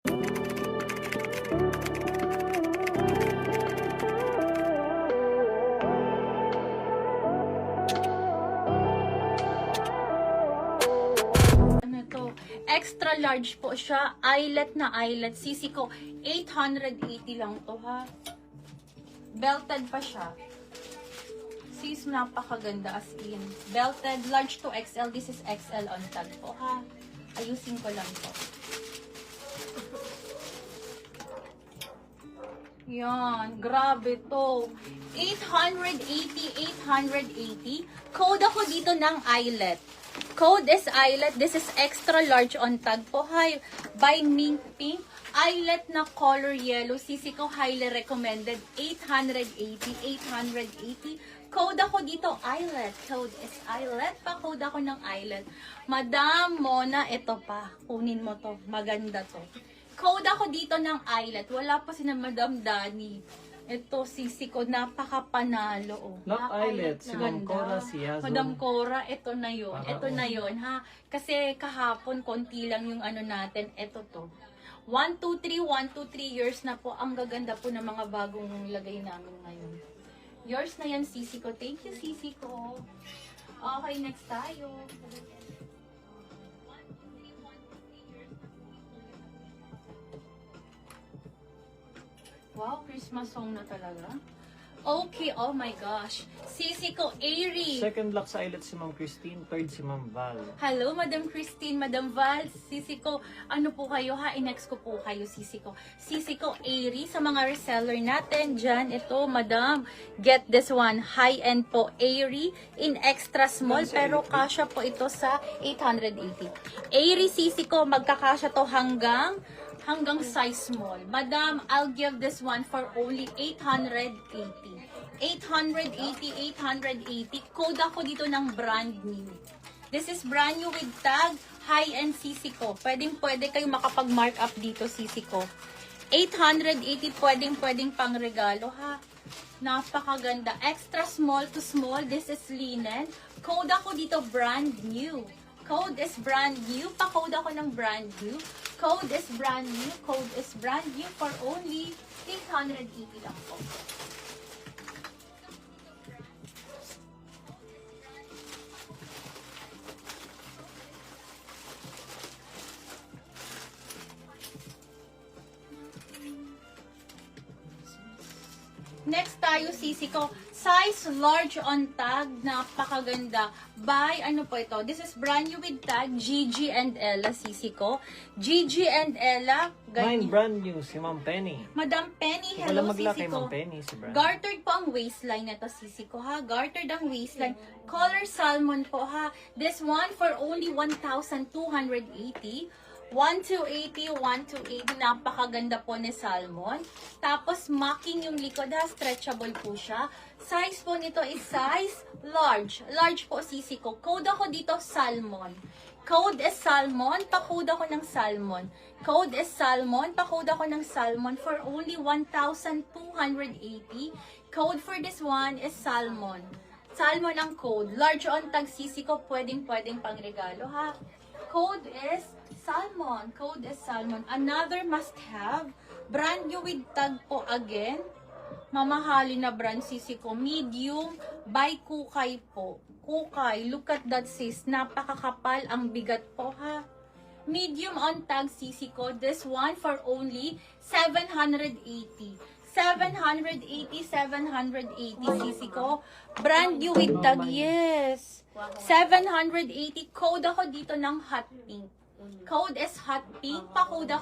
Extra large po siya. Eyelet na eyelet. Sisi ko, 880 lang to ha. Belted pa siya. Sis, napakaganda as in. Belted, large to XL. This is XL on tag po ha. Ayusin ko lang to. Yan, grabe to. 880, 880. Code ako dito ng eyelet. Code is eyelet. This is extra large on tag po. Hi, by Mink Pink. Eyelet na color yellow. Sisi ko highly recommended. 880, 880. Code ako dito, eyelet. Code is eyelet. Pa-code ako ng eyelet. Madam Mona, ito pa. Kunin mo to. Maganda to. Code ako dito ng eyelet. Wala pa si na Madam Dani. Ito, sisi ko, napakapanalo. Oh. Not eyelet, si Ma'am ganda. Cora, si Yazoo. Madam Cora, ito na yun. Ito na yun, ha? Kasi kahapon, konti lang yung ano natin. Ito to. 1, 2, 3, 1, 2, 3 years na po. Ang gaganda po ng mga bagong lagay namin ngayon. Yours na yan, sisi ko. Thank you, sisi ko. Okay, next tayo. Wow, Christmas song na talaga. Okay, oh my gosh. Sisi ko, Airy. Second lock sa eyelet si Ma'am Christine, third si Ma'am Val. Hello, Madam Christine, Madam Val. Sisi ko, ano po kayo ha? I-next ko po kayo, sisi ko. Sisi ko, Airy. Sa mga reseller natin, dyan, ito, Madam. Get this one. High-end po, Airy. In extra small, pero kasha po ito sa 880. Airy, sisi ko, magkakasya to hanggang size small. Madam, I'll give this one for only 880. 880, 880. Code ako dito ng brand new. This is brand new with tag, high-end sisi ko. Pwede kayo makapag-mark up dito, sisi ko. 880, pwedeng pang regalo, ha? Napakaganda. Extra small to small. This is linen. Code ako dito, brand new. Code is brand new. Pa-code ako ng brand new. Code is brand new. Code is brand new for only 880 lang po. Next tayo, sisi ko. Size large on tag. Napakaganda. By, ano po ito? This is brand new with tag. Gigi and Ella, sisi ko. Gigi and Ella. Mine brand new, si Ma'am Penny. Madam Penny, Wala hello, magla sisi kay ko. Ma'am Penny, si brand. Gartered po ang waistline nito, sisi ko, ha? Gartered ang waistline. Color salmon po, ha? This one for only 1,280. 1,280, 1,280. Napakaganda po ni salmon. Tapos, macking yung likod, ha? Stretchable po siya. Size po nito is size large. Large po, sisi ko. Code ako dito, salmon. Code is salmon. Pa-code ako ng salmon. Code is salmon. Pa-code ako ng salmon for only 1,280. Code for this one is salmon. Salmon ang code. Large on tag, sisi ko. Pwedeng pang regalo, ha? Code is salmon. Code is salmon. Another must have. Brand new with tag po again. Mamahali na brand, sisi ko. Medium by Kukay po. Kukay. Look at that, sis. Napakakapal ang bigat po, ha? Medium on tag, sisi ko. This one for only 780. 780, 780, sisi ko. Brand new with tag, yes. 780. Code ako dito ng hot pink. Code is hot pink. Pa-code ako